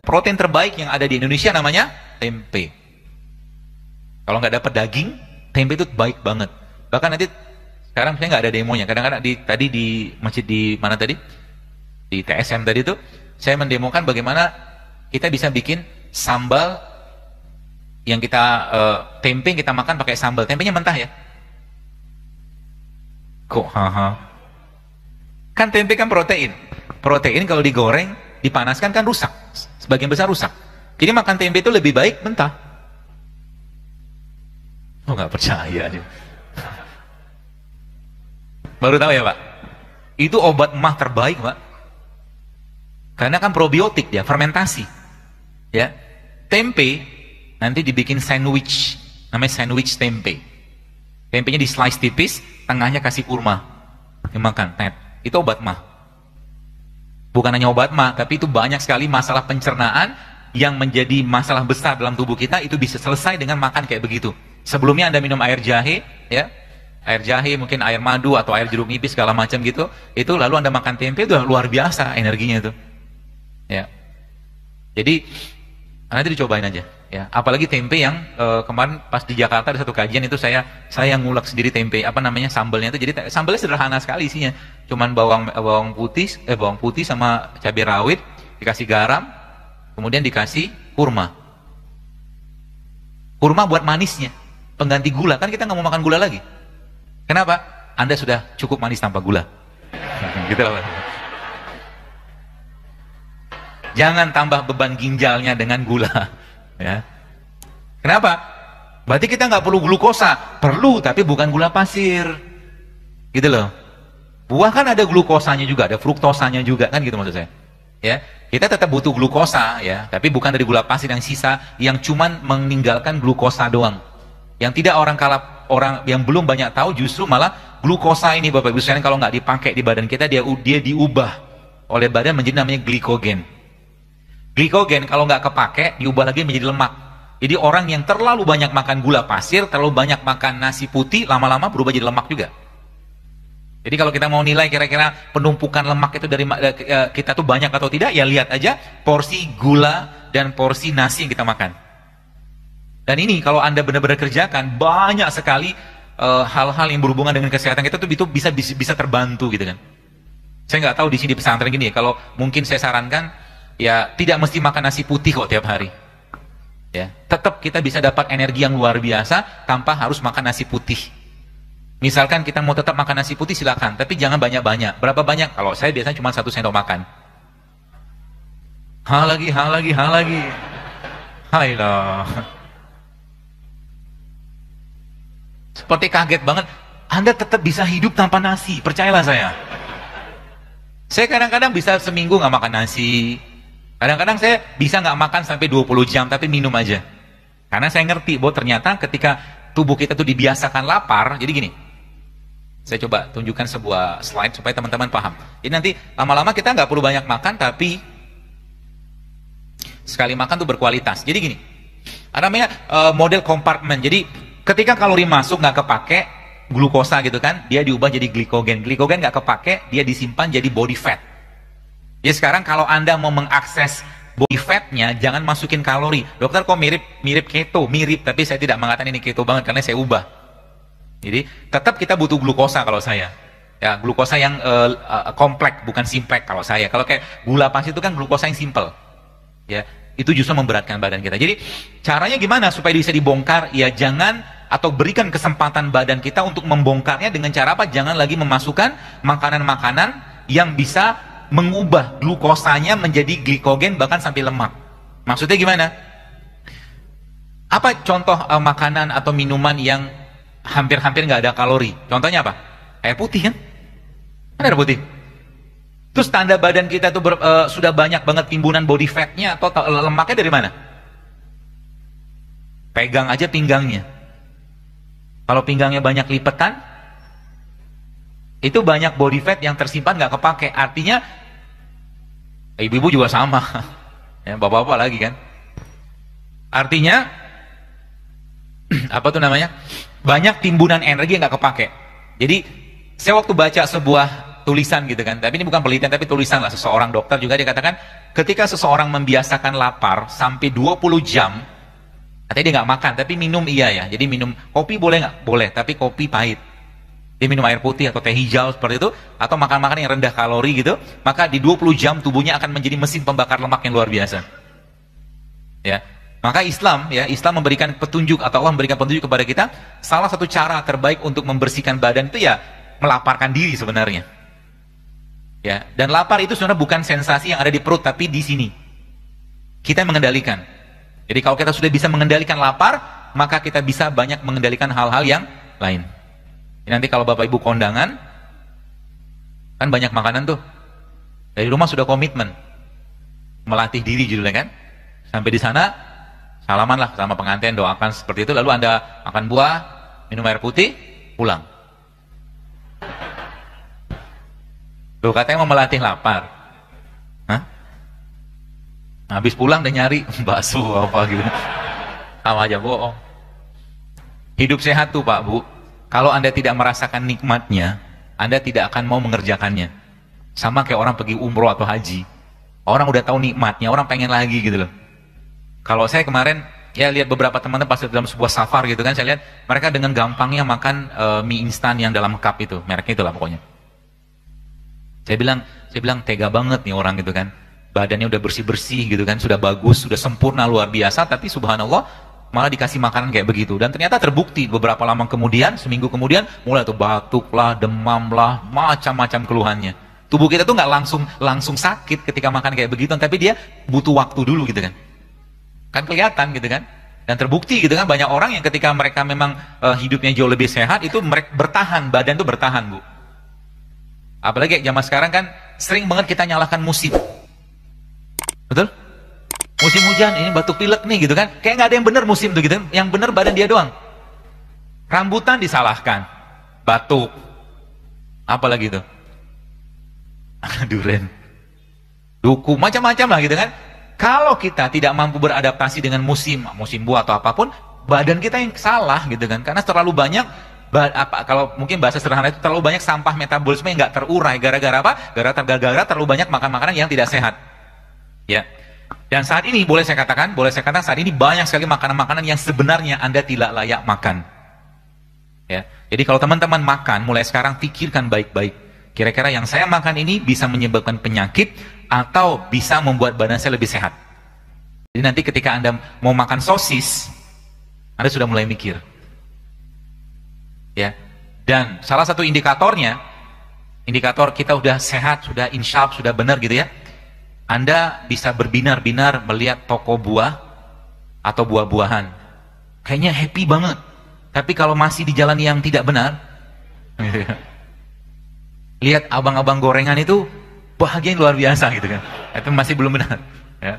Protein terbaik yang ada di Indonesia namanya tempe. Kalau nggak dapat daging, tempe itu baik banget. Bahkan nanti sekarang saya nggak ada demonya. Kadang-kadang tadi di masjid di mana tadi? Di TSM tadi itu saya mendemokan bagaimana kita bisa bikin sambal yang kita tempe yang kita makan pakai sambal. Tempenya mentah ya? Kok haha? Kan tempe kan protein. Protein kalau digoreng, dipanaskan kan rusak. Sebagian besar rusak. Jadi makan tempe itu lebih baik mentah. Oh nggak percaya nih. Baru tahu ya Pak? Itu obat emah terbaik Pak. Karena kan probiotik dia, fermentasi. Ya, tempe nanti dibikin sandwich, namanya sandwich tempe. Tempenya di slice tipis, tengahnya kasih kurma, dimakan. Itu obat emah. Bukan hanya obat emah, tapi itu banyak sekali masalah pencernaan yang menjadi masalah besar dalam tubuh kita itu bisa selesai dengan makan kayak begitu. Sebelumnya Anda minum air jahe, ya, air jahe, mungkin air madu atau air jeruk nipis segala macam gitu, itu lalu Anda makan tempe itu luar biasa energinya itu. Ya. Jadi nanti dicobain aja, ya. Apalagi tempe yang kemarin pas di Jakarta ada satu kajian itu saya ngulek sendiri tempe, apa namanya sambalnya itu. Jadi sambalnya sederhana sekali isinya, cuman bawang putih sama cabai rawit, dikasih garam, kemudian dikasih kurma. Kurma buat manisnya, pengganti gula, kan kita nggak mau makan gula lagi. Kenapa? Anda sudah cukup manis tanpa gula. Gitu lah. Jangan tambah beban ginjalnya dengan gula. Ya. Kenapa? Berarti kita nggak perlu glukosa. Perlu, tapi bukan gula pasir. Gitu loh. Buah kan ada glukosanya juga, ada fruktosanya juga, kan gitu maksud saya. Ya, kita tetap butuh glukosa, ya, tapi bukan dari gula pasir yang sisa, yang cuman meninggalkan glukosa doang. Yang tidak orang yang belum banyak tahu justru malah glukosa ini Bapak Ibu sekalian kalau nggak dipakai di badan kita dia diubah oleh badan menjadi namanya glikogen. Glikogen kalau nggak kepake diubah lagi menjadi lemak. Jadi orang yang terlalu banyak makan gula pasir, terlalu banyak makan nasi putih, lama-lama berubah jadi lemak juga. Jadi kalau kita mau nilai kira-kira penumpukan lemak itu dari kita tuh banyak atau tidak, ya lihat aja porsi gula dan porsi nasi yang kita makan. Dan ini kalau Anda benar-benar kerjakan, banyak sekali hal-hal yang berhubungan dengan kesehatan kita tuh itu bisa terbantu gitu kan. Saya nggak tahu di sini pesantren gini ya, kalau mungkin saya sarankan ya tidak mesti makan nasi putih kok tiap hari. Ya, tetap kita bisa dapat energi yang luar biasa tanpa harus makan nasi putih. Misalkan kita mau tetap makan nasi putih silakan, tapi jangan banyak-banyak. Berapa banyak? Kalau saya biasanya cuma 1 sendok makan. Hal lagi. Hailah. Seperti kaget banget. Anda tetap bisa hidup tanpa nasi, percayalah saya. Saya kadang-kadang bisa seminggu nggak makan nasi. Kadang-kadang saya bisa nggak makan sampai 20 jam, tapi minum aja. Karena saya ngerti bahwa ternyata ketika tubuh kita tuh dibiasakan lapar, jadi gini. Saya coba tunjukkan sebuah slide supaya teman-teman paham. Jadi nanti lama-lama kita nggak perlu banyak makan, tapi sekali makan tuh berkualitas. Jadi gini, ada namanya model kompartemen. Jadi ketika kalori masuk nggak kepake, glukosa gitu kan, dia diubah jadi glikogen. Glikogen nggak kepake, dia disimpan jadi body fat. Jadi sekarang kalau Anda mau mengakses body fatnya, jangan masukin kalori. Dokter kok mirip keto, mirip, tapi saya tidak mengatakan ini keto banget karena saya ubah. Jadi tetap kita butuh glukosa kalau saya. Ya, glukosa yang kompleks, bukan simpleks kalau saya. Kalau kayak gula pasir itu kan glukosa yang simple. Ya, itu justru memberatkan badan kita. Jadi caranya gimana supaya bisa dibongkar? Ya jangan, atau berikan kesempatan badan kita untuk membongkarnya dengan cara apa? Jangan lagi memasukkan makanan-makanan yang bisa mengubah glukosanya menjadi glikogen bahkan sampai lemak. Maksudnya gimana? Apa contoh makanan atau minuman yang hampir-hampir nggak ada kalori? Contohnya apa? Air putih kan? Air putih. Terus tanda badan kita tuh sudah banyak banget timbunan body fatnya atau lemaknya dari mana? Pegang aja pinggangnya. Kalau pinggangnya banyak lipetan, itu banyak body fat yang tersimpan nggak kepake. Artinya ibu-ibu juga sama, ya, bapak-bapak lagi kan. Artinya apa tuh namanya? Banyak timbunan energi yang nggak kepake. Jadi saya waktu baca sebuah tulisan gitu kan. Tapi ini bukan penelitian, tapi tulisan lah. Seseorang dokter juga dia katakan, ketika seseorang membiasakan lapar sampai 20 jam, katanya dia nggak makan, tapi minum iya ya. Jadi minum kopi boleh nggak? Boleh, tapi kopi pahit. Dia minum air putih atau teh hijau seperti itu, atau makan-makan yang rendah kalori gitu, maka di 20 jam tubuhnya akan menjadi mesin pembakar lemak yang luar biasa. Ya. Maka Islam memberikan petunjuk, atau Allah memberikan petunjuk kepada kita, salah satu cara terbaik untuk membersihkan badan itu ya melaparkan diri sebenarnya. Ya, dan lapar itu sebenarnya bukan sensasi yang ada di perut, tapi di sini. Kita yang mengendalikan. Jadi kalau kita sudah bisa mengendalikan lapar, maka kita bisa banyak mengendalikan hal-hal yang lain. Nanti kalau Bapak Ibu kondangan, kan banyak makanan tuh. Dari rumah sudah komitmen. Melatih diri judulnya kan. Sampai di sana, salaman lah sama pengantin, doakan seperti itu, lalu Anda makan buah, minum air putih, pulang. Loh, katanya mau melatih lapar. Hah? Habis pulang udah nyari bakso apa gitu. Sama aja bohong. Hidup sehat tuh Pak Bu, kalau Anda tidak merasakan nikmatnya, Anda tidak akan mau mengerjakannya. Sama kayak orang pergi umroh atau haji. Orang udah tahu nikmatnya, orang pengen lagi gitu loh. Kalau saya kemarin ya lihat beberapa teman-teman pas dalam sebuah safar gitu kan, saya lihat mereka dengan gampangnya makan mie instan yang dalam cup itu, mereknya itulah pokoknya. Saya bilang tega banget nih orang gitu kan. Badannya udah bersih-bersih gitu kan, sudah bagus, sudah sempurna luar biasa, tapi subhanallah malah dikasih makanan kayak begitu. Dan ternyata terbukti beberapa lama kemudian, seminggu kemudian mulai tuh batuk lah, demam lah, macam-macam keluhannya. Tubuh kita tuh nggak langsung sakit ketika makan kayak begitu, tapi dia butuh waktu dulu gitu kan. Kan kelihatan gitu kan, dan terbukti gitu kan, banyak orang yang ketika mereka memang hidupnya jauh lebih sehat, itu mereka bertahan, badan tuh bertahan Bu. Apalagi zaman sekarang kan sering banget kita nyalahkan musim, betul? Musim hujan, ini batuk pilek nih gitu kan, kayak nggak ada yang benar musim tuh gitu, yang benar badan dia doang. Rambutan disalahkan, batuk, apalagi tuh, duren, duku, macam-macam lah gitu kan. Kalau kita tidak mampu beradaptasi dengan musim buah atau apapun, badan kita yang salah gitu kan. Karena terlalu banyak, kalau mungkin bahasa sederhana itu terlalu banyak sampah metabolisme yang nggak terurai. Gara-gara apa? Gara-gara terlalu banyak makan makanan yang tidak sehat. Ya. Dan saat ini boleh saya katakan saat ini banyak sekali makanan-makanan yang sebenarnya Anda tidak layak makan. Ya. Jadi kalau teman-teman makan, mulai sekarang pikirkan baik-baik. Kira-kira yang saya makan ini bisa menyebabkan penyakit atau bisa membuat badan saya lebih sehat. Jadi nanti ketika Anda mau makan sosis, Anda sudah mulai mikir. Ya. Dan salah satu indikator kita udah sehat, sudah insyaallah, sudah benar gitu ya. Anda bisa berbinar-binar melihat toko buah atau buah-buahan. Kayaknya happy banget. Tapi kalau masih di jalan yang tidak benar, lihat abang-abang gorengan itu bahagia luar biasa gitu kan. Itu masih belum benar. Ya.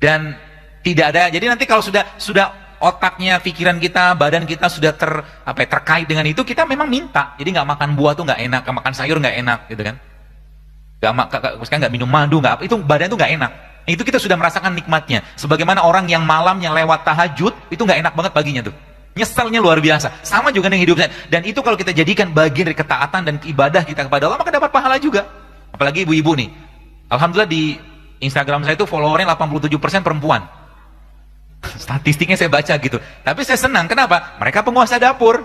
Dan tidak ada. Jadi nanti kalau sudah otaknya, pikiran kita, badan kita sudah terkait dengan itu, kita memang minta. Jadi nggak makan buah tuh nggak enak, makan sayur nggak enak gitu kan. Nggak minum madu, nggak apa, itu badan tuh nggak enak. Itu kita sudah merasakan nikmatnya. Sebagaimana orang yang malamnya lewat tahajud itu nggak enak banget paginya tuh. Nyeselnya luar biasa. Sama juga dengan hidupnya. Dan itu kalau kita jadikan bagian dari ketaatan dan ibadah kita kepada Allah, maka dapat pahala juga. Apalagi ibu-ibu nih. Alhamdulillah di Instagram saya itu followernya 87% perempuan. Statistiknya saya baca gitu. Tapi saya senang, kenapa? Mereka penguasa dapur.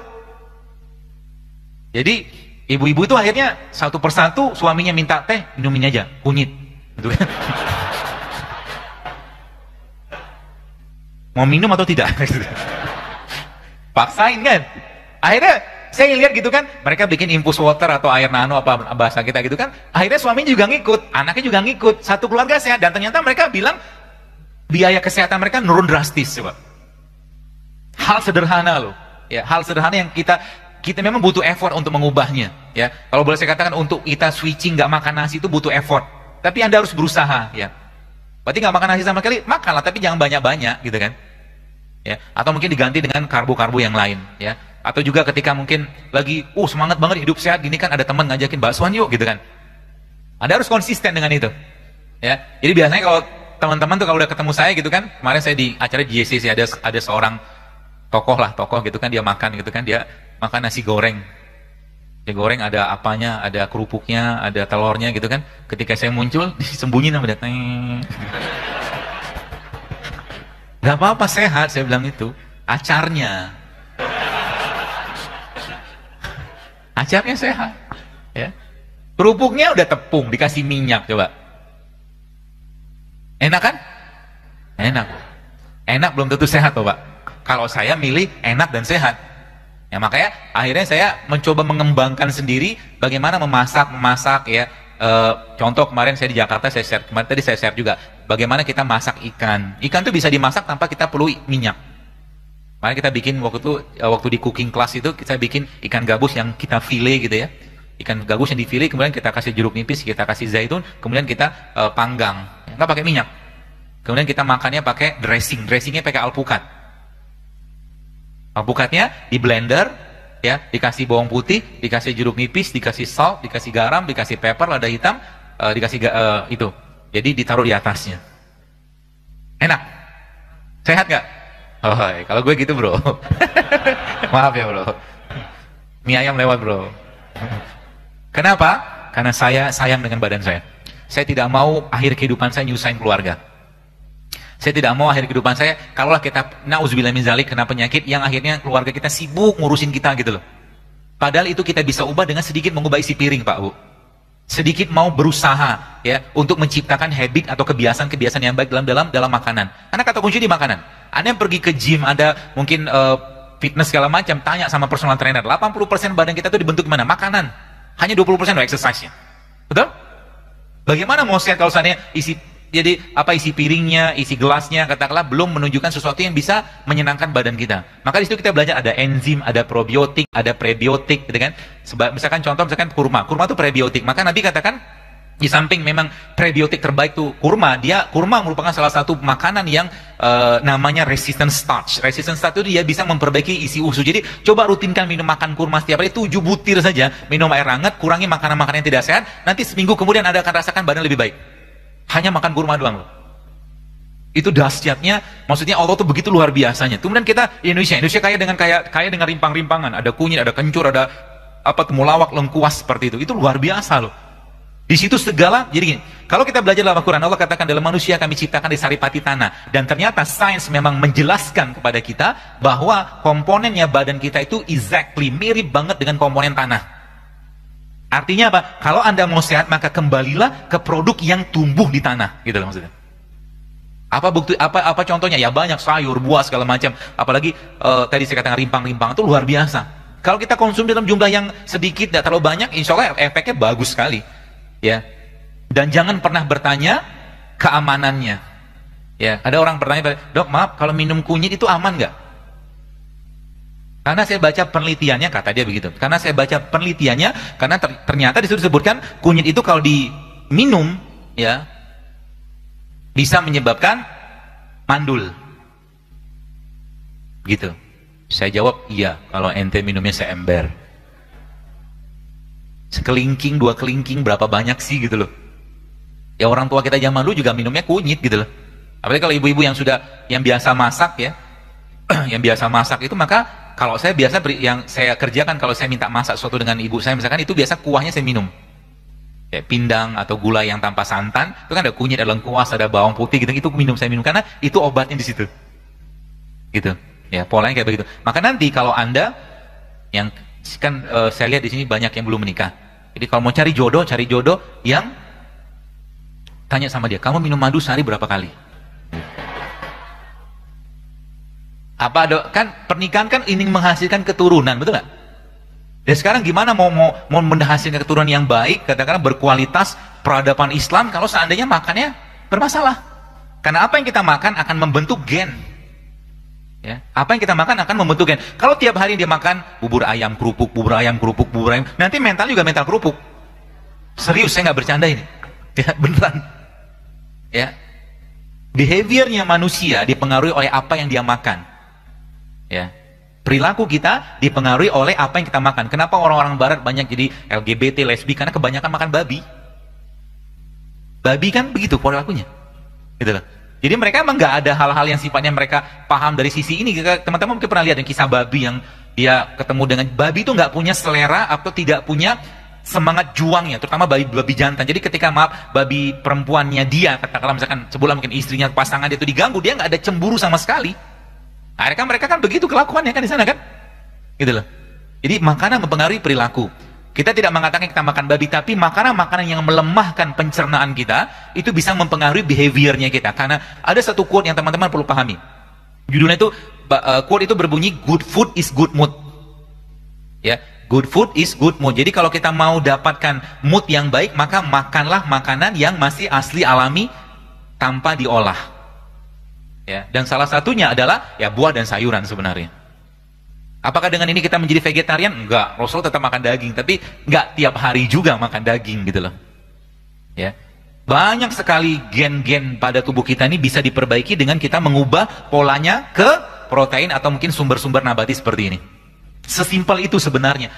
Jadi ibu-ibu itu akhirnya satu persatu suaminya minta teh, minumin aja, kunyit. Gitu kan. Mau minum atau tidak? Paksain kan. Akhirnya saya lihat gitu kan, mereka bikin infus water atau air nano apa bahasa kita gitu kan. Akhirnya suaminya juga ngikut, anaknya juga ngikut, satu keluarga sehat. Dan ternyata mereka bilang biaya kesehatan mereka menurun drastis coba. Hal sederhana loh. Ya, hal sederhana yang kita memang butuh effort untuk mengubahnya. Ya, kalau boleh saya katakan untuk kita switching nggak makan nasi itu butuh effort. Tapi Anda harus berusaha. Ya, berarti nggak makan nasi sama sekali, makanlah tapi jangan banyak-banyak gitu kan. Ya, atau mungkin diganti dengan karbo-karbo yang lain. Ya. Atau juga ketika mungkin lagi semangat banget hidup sehat gini kan, ada teman ngajakin baksoan yuk gitu kan. Anda harus konsisten dengan itu. Ya. Jadi biasanya kalau teman-teman tuh kalau udah ketemu saya gitu kan, kemarin saya di acara JCC ada seorang tokoh gitu kan, dia makan gitu kan, dia makan nasi goreng. Ya goreng ada apanya, ada kerupuknya, ada telurnya gitu kan. Ketika saya muncul, disembunyiin sama dia. Gak apa-apa, sehat, saya bilang itu. Acarnya. Acarnya sehat. Ya. Kerupuknya udah tepung, dikasih minyak, coba. Enak kan? Enak. Enak belum tentu sehat, Pak. Kalau saya milih enak dan sehat. Ya makanya akhirnya saya mencoba mengembangkan sendiri bagaimana memasak ya. Contoh kemarin saya di Jakarta, saya share kemarin, tadi saya share juga bagaimana kita masak ikan. Ikan tuh bisa dimasak tanpa kita perlu minyak. Makanya kita bikin waktu di cooking class itu kita bikin ikan gabus yang kita file gitu ya. Ikan gabus yang di file, kemudian kita kasih jeruk nipis, kita kasih zaitun, kemudian kita panggang. Nggak pakai minyak. Kemudian kita makannya pakai dressing. Dressingnya pakai alpukat. Alpukatnya di blender, ya, dikasih bawang putih, dikasih jeruk nipis, dikasih salt, dikasih garam, dikasih pepper, lada hitam, dikasih itu. Jadi ditaruh di atasnya. Enak? Sehat nggak? Oh, kalau gue gitu bro. Maaf ya bro. Mie ayam lewat bro. Kenapa? Karena saya sayang dengan badan saya. Saya tidak mau akhir kehidupan saya nyusahin keluarga. Saya tidak mau akhir kehidupan saya, kalaulah kita nauzubillah min zalik kena penyakit yang akhirnya keluarga kita sibuk ngurusin kita gitu loh. Padahal itu kita bisa ubah dengan sedikit mengubah isi piring, Pak Bu. Sedikit mau berusaha ya untuk menciptakan habit atau kebiasaan-kebiasaan yang baik dalam makanan. Karena kata kunci di makanan. Anda yang pergi ke gym, ada mungkin fitness segala macam, tanya sama personal trainer, 80% badan kita itu dibentuk mana? Makanan. Hanya 20% exercise-nya. Betul? Bagaimana mau sehat kalau seandainya jadi isi piringnya, isi gelasnya, katakanlah belum menunjukkan sesuatu yang bisa menyenangkan badan kita. Maka di situ kita belajar ada enzim, ada probiotik, ada prebiotik, gitu kan? Misalkan contoh, kurma itu prebiotik. Maka Nabi katakan di samping memang prebiotik terbaik tuh kurma merupakan salah satu makanan yang namanya resistant starch. Resistant starch itu dia bisa memperbaiki isi usus. Jadi coba rutinkan makan kurma setiap hari 7 butir saja, minum air hangat, kurangi makanan-makanan yang tidak sehat, nanti seminggu kemudian Anda akan rasakan badan lebih baik. Hanya makan kurma doang loh. Itu dahsyatnya, maksudnya Allah tuh begitu luar biasanya. Kemudian kita Indonesia kaya dengan rimpang-rimpangan, ada kunyit, ada kencur, ada temulawak, lengkuas seperti itu. Itu luar biasa loh. Di situ segala, jadi gini, kalau kita belajar dalam Al-Quran, Allah katakan dalam manusia kami ciptakan di saripati tanah. Dan ternyata sains memang menjelaskan kepada kita bahwa komponennya badan kita itu exactly mirip banget dengan komponen tanah. Artinya apa? Kalau Anda mau sehat, maka kembalilah ke produk yang tumbuh di tanah, gitu loh maksudnya. Apa contohnya? Ya banyak, sayur, buah segala macam. Apalagi tadi saya katakan rimpang-rimpang itu luar biasa. Kalau kita konsumsi dalam jumlah yang sedikit, tidak terlalu banyak, insya Allah efeknya bagus sekali. Ya. Dan jangan pernah bertanya keamanannya. Ya, ada orang bertanya, dok maaf, kalau minum kunyit itu aman nggak? Karena saya baca penelitiannya, kata dia begitu. Karena saya baca penelitiannya, karena ternyata disitu disebutkan kunyit itu kalau diminum, ya, bisa menyebabkan mandul. Gitu. Saya jawab, iya. Kalau ente minumnya seember. Sekelingking, 2 kelingking, berapa banyak sih gitu loh. Ya orang tua kita zaman dulu juga minumnya kunyit gitu loh. Apalagi kalau ibu-ibu yang biasa masak ya, yang biasa masak itu maka kalau saya biasa yang saya kerjakan kalau saya minta masak sesuatu dengan ibu saya misalkan itu biasa kuahnya saya minum. Kayak pindang atau gula yang tanpa santan, itu kan ada kunyit, ada lengkuas, ada bawang putih gitu, itu saya minum karena itu obatnya di situ. Gitu. Ya, polanya kayak begitu. Maka nanti kalau Anda yang kan saya lihat di sini banyak yang belum menikah. Jadi kalau mau cari jodoh yang tanya sama dia, "Kamu minum madu sehari berapa kali?" Kan pernikahan kan ingin menghasilkan keturunan, betul nggak? Dan sekarang gimana mau menghasilkan keturunan yang baik, katakanlah berkualitas peradaban Islam kalau seandainya makannya bermasalah? Karena apa yang kita makan akan membentuk gen. Ya, apa yang kita makan akan membentuk gen. Kalau tiap hari dia makan bubur ayam kerupuk, nanti mental juga mental kerupuk. Serius, saya nggak bercanda ini. Ya, beneran. Ya, behaviornya manusia dipengaruhi oleh apa yang dia makan. Ya, perilaku kita dipengaruhi oleh apa yang kita makan. Kenapa orang-orang barat banyak jadi LGBT, lesbi? Karena kebanyakan makan babi. Babi kan begitu perilakunya, gitu loh. Jadi mereka emang nggak ada hal-hal yang sifatnya mereka paham dari sisi ini. Teman-teman mungkin pernah lihat yang kisah babi yang dia ketemu dengan babi itu nggak punya selera atau tidak punya semangat juangnya, terutama babi jantan. Jadi ketika babi perempuannya dia, katakanlah misalkan sebulan mungkin istrinya, pasangan dia itu diganggu, dia nggak ada cemburu sama sekali. Akhirnya mereka kan begitu kelakuannya kan di sana kan, gitu loh. Jadi makanan mempengaruhi perilaku. Kita tidak mengatakan kita makan babi, tapi makanan-makanan yang melemahkan pencernaan kita itu bisa mempengaruhi behaviornya kita. Karena ada satu quote yang teman-teman perlu pahami. Judulnya itu quote itu berbunyi good food is good mood. Ya, good food is good mood. Jadi kalau kita mau dapatkan mood yang baik, maka makanlah makanan yang masih asli alami tanpa diolah. Ya, dan salah satunya adalah ya buah dan sayuran sebenarnya. Apakah dengan ini kita menjadi vegetarian? Enggak, Rasul tetap makan daging, tapi enggak tiap hari juga makan daging gitu loh. Ya. Banyak sekali gen-gen pada tubuh kita ini bisa diperbaiki dengan kita mengubah polanya ke protein atau mungkin sumber-sumber nabati seperti ini. Sesimpel itu sebenarnya.